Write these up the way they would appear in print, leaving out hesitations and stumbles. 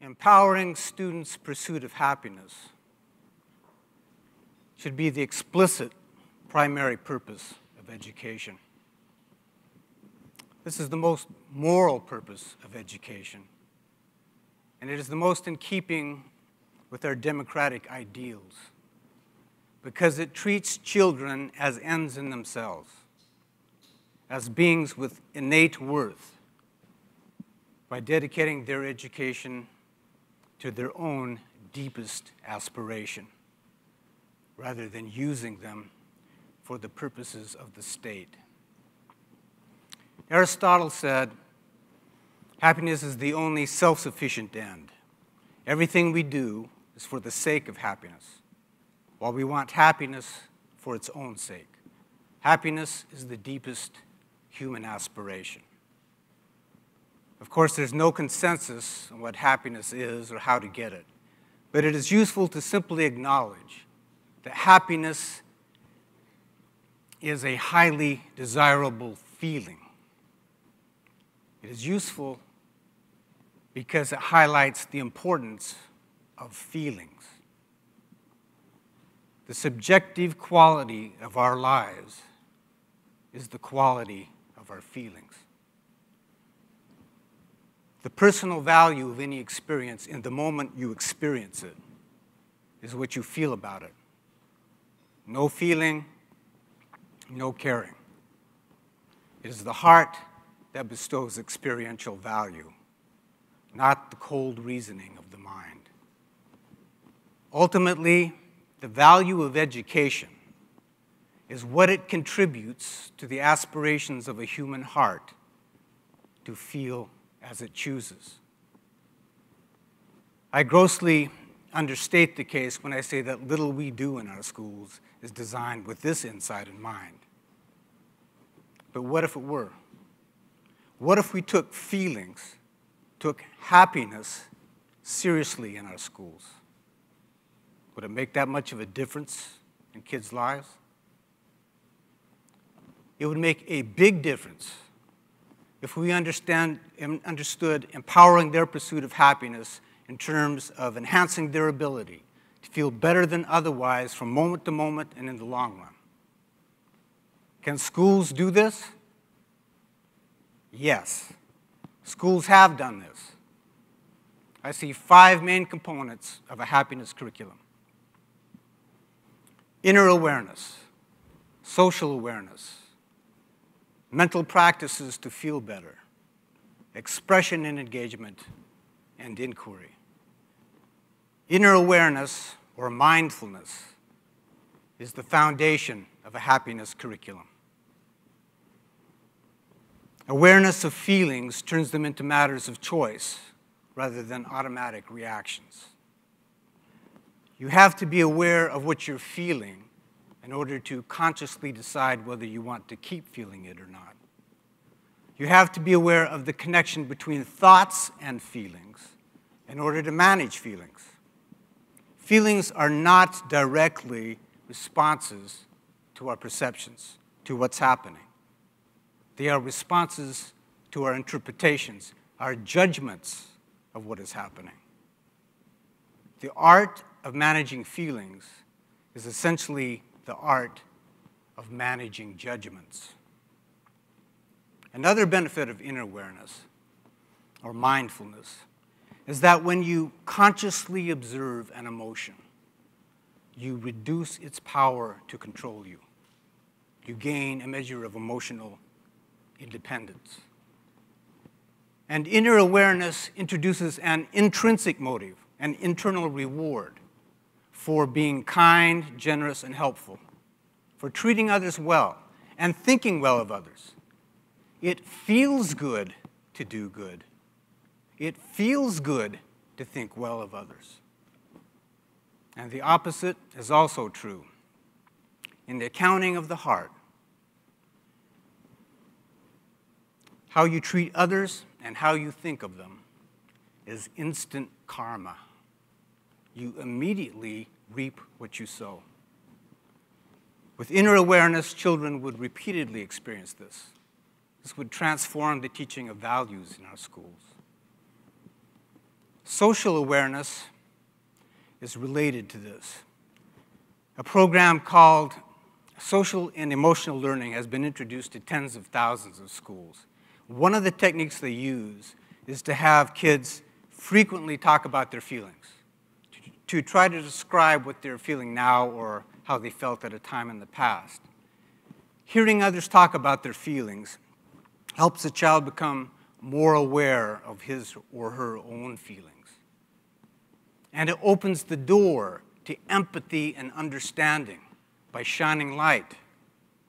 Empowering students' pursuit of happiness should be the explicit primary purpose of education. This is the most moral purpose of education, and it is the most in keeping with our democratic ideals, because it treats children as ends in themselves, as beings with innate worth, by dedicating their education to their own deepest aspiration, rather than using them for the purposes of the state. Aristotle said, happiness is the only self-sufficient end. Everything we do is for the sake of happiness, while we want happiness for its own sake. Happiness is the deepest human aspiration. Of course, there's no consensus on what happiness is or how to get it, but it is useful to simply acknowledge that happiness is a highly desirable feeling. It is useful because it highlights the importance of feelings. The subjective quality of our lives is the quality of our feelings. The personal value of any experience in the moment you experience it is what you feel about it. No feeling, no caring. It is the heart that bestows experiential value, not the cold reasoning of the mind. Ultimately, the value of education is what it contributes to the aspirations of a human heart to feel as it chooses. I grossly understate the case when I say that little we do in our schools is designed with this insight in mind. But what if it were? What if we took feelings, took happiness seriously in our schools? Would it make that much of a difference in kids' lives? It would make a big difference if we understood empowering their pursuit of happiness in terms of enhancing their ability to feel better than otherwise from moment to moment and in the long run. Can schools do this? Yes. Schools have done this. I see 5 main components of a happiness curriculum. Inner awareness, social awareness, mental practices to feel better, expression and engagement, and inquiry. Inner awareness, or mindfulness, is the foundation of a happiness curriculum. Awareness of feelings turns them into matters of choice rather than automatic reactions. You have to be aware of what you're feeling in order to consciously decide whether you want to keep feeling it or not. You have to be aware of the connection between thoughts and feelings in order to manage feelings. Feelings are not directly responses to our perceptions, to what's happening. They are responses to our interpretations, our judgments of what is happening. The art of managing feelings is essentially the art of managing judgments. Another benefit of inner awareness, or mindfulness, is that when you consciously observe an emotion, you reduce its power to control you. You gain a measure of emotional independence. And inner awareness introduces an intrinsic motive, an internal reward for being kind, generous, and helpful, for treating others well, and thinking well of others. It feels good to do good. It feels good to think well of others. And the opposite is also true. In the accounting of the heart, how you treat others and how you think of them is instant karma. You immediately reap what you sow. With inner awareness, children would repeatedly experience this. This would transform the teaching of values in our schools. Social awareness is related to this. A program called Social and Emotional Learning has been introduced to tens of thousands of schools. One of the techniques they use is to have kids frequently talk about their feelings, to try to describe what they're feeling now or how they felt at a time in the past. Hearing others talk about their feelings helps a child become more aware of his or her own feelings. And it opens the door to empathy and understanding by shining light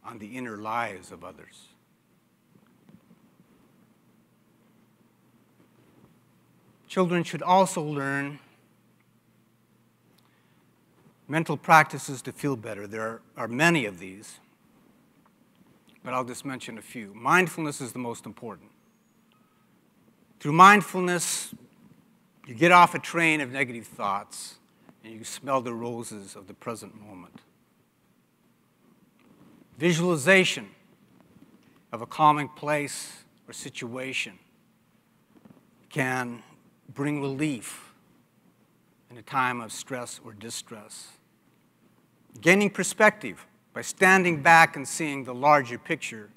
on the inner lives of others. Children should also learn mental practices to feel better. There are many of these, but I'll just mention a few. Mindfulness is the most important. Through mindfulness, you get off a train of negative thoughts and you smell the roses of the present moment. Visualization of a calming place or situation can bring relief in a time of stress or distress. Gaining perspective by standing back and seeing the larger picture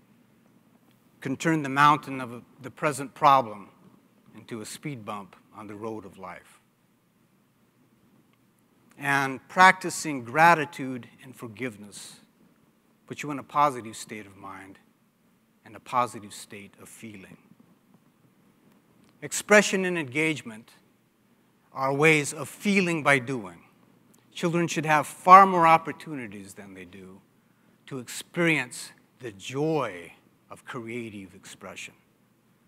can turn the mountain of the present problem into a speed bump on the road of life. And practicing gratitude and forgiveness puts you in a positive state of mind and a positive state of feeling. Expression and engagement are ways of feeling by doing. Children should have far more opportunities than they do to experience the joy of creative expression.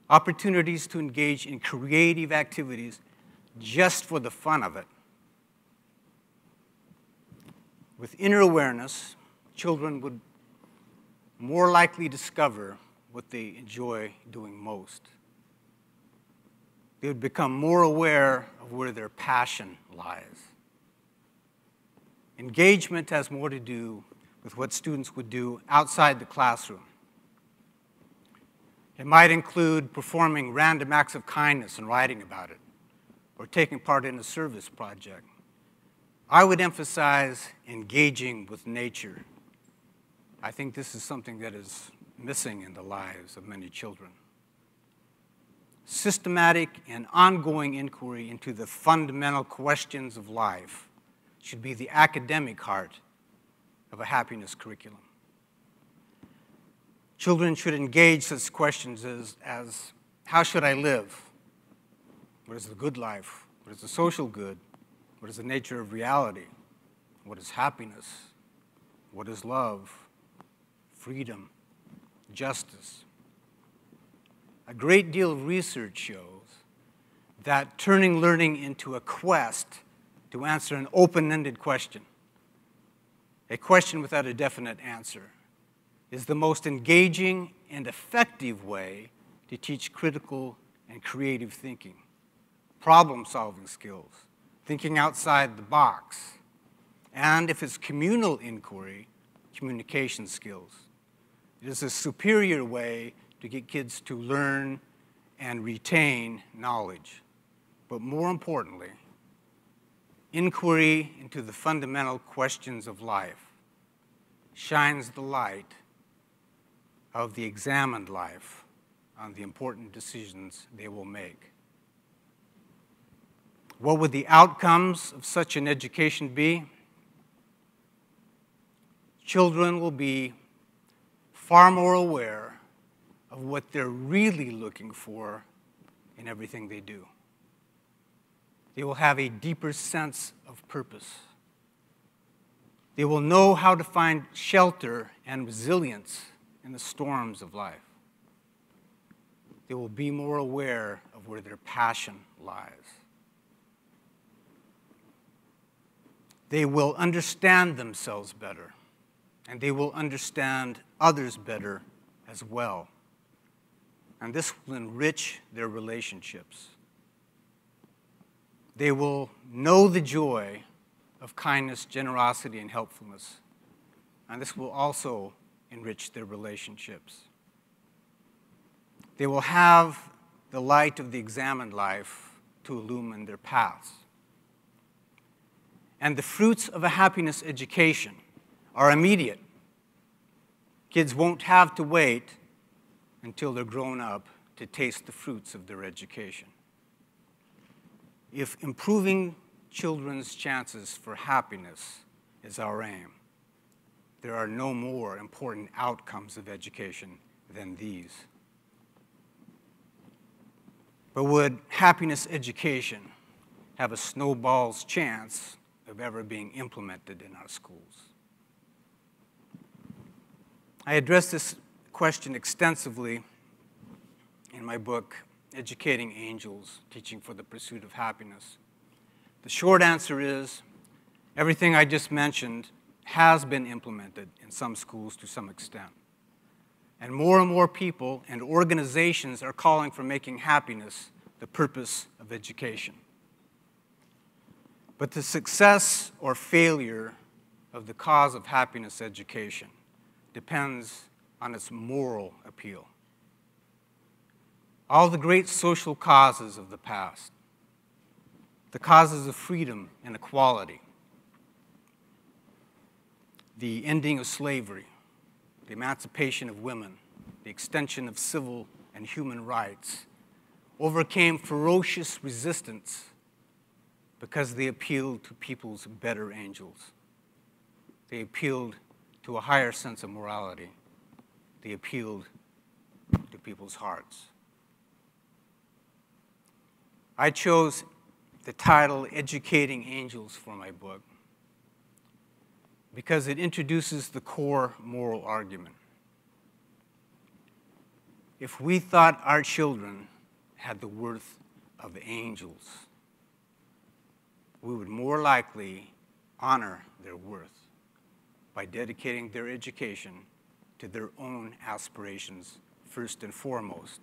Opportunities to engage in creative activities just for the fun of it. With inner awareness, children would more likely discover what they enjoy doing most. They would become more aware of where their passion lies. Engagement has more to do with what students would do outside the classroom. It might include performing random acts of kindness and writing about it, or taking part in a service project. I would emphasize engaging with nature. I think this is something that is missing in the lives of many children. Systematic and ongoing inquiry into the fundamental questions of life should be the academic heart of a happiness curriculum. Children should engage such questions as how should I live? What is the good life? What is the social good? What is the nature of reality? What is happiness? What is love? Freedom? Justice? A great deal of research shows that turning learning into a quest to answer an open-ended question, a question without a definite answer, is the most engaging and effective way to teach critical and creative thinking, problem-solving skills, thinking outside the box, and if it's communal inquiry, communication skills. It is a superior way to get kids to learn and retain knowledge. But more importantly, inquiry into the fundamental questions of life shines the light of the examined life on the important decisions they will make. What would the outcomes of such an education be? Children will be far more aware of what they're really looking for in everything they do. They will have a deeper sense of purpose. They will know how to find shelter and resilience in the storms of life. They will be more aware of where their passion lies. They will understand themselves better, and they will understand others better as well. And this will enrich their relationships. They will know the joy of kindness, generosity, and helpfulness. And this will also enrich their relationships. They will have the light of the examined life to illumine their paths. And the fruits of a happiness education are immediate. Kids won't have to wait until they're grown up to taste the fruits of their education. If improving children's chances for happiness is our aim, there are no more important outcomes of education than these. But would happiness education have a snowball's chance of ever being implemented in our schools? I address this question extensively in my book, Educating Angels, Teaching for the Pursuit of Happiness. The short answer is everything I just mentioned has been implemented in some schools to some extent. And more people and organizations are calling for making happiness the purpose of education. But the success or failure of the cause of happiness education depends on its moral appeal. All the great social causes of the past, the causes of freedom and equality, the ending of slavery, the emancipation of women, the extension of civil and human rights, overcame ferocious resistance because they appealed to people's better angels. They appealed to a higher sense of morality. They appealed to people's hearts. I chose the title Educating Angels for my book because it introduces the core moral argument. If we thought our children had the worth of angels, we would more likely honor their worth by dedicating their education to their own aspirations first and foremost,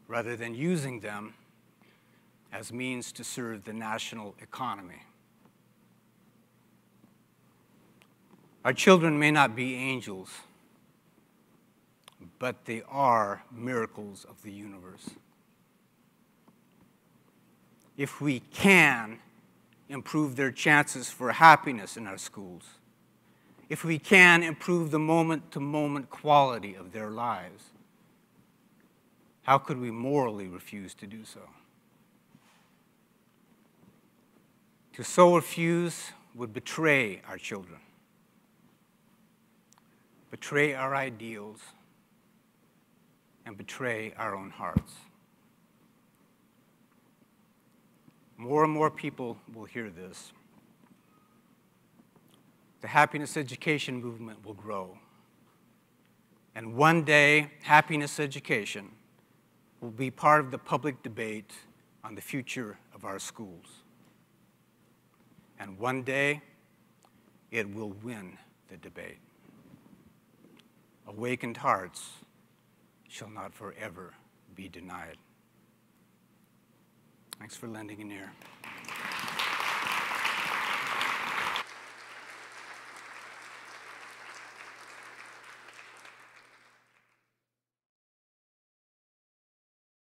rather than using them as means to serve the national economy. Our children may not be angels, but they are miracles of the universe. If we can improve their chances for happiness in our schools, if we can improve the moment-to-moment quality of their lives, how could we morally refuse to do so? To so refuse would betray our children, betray our ideals, and betray our own hearts. More and more people will hear this. The happiness education movement will grow. And one day, happiness education will be part of the public debate on the future of our schools. And one day, it will win the debate. Awakened hearts shall not forever be denied. Thanks for lending an ear.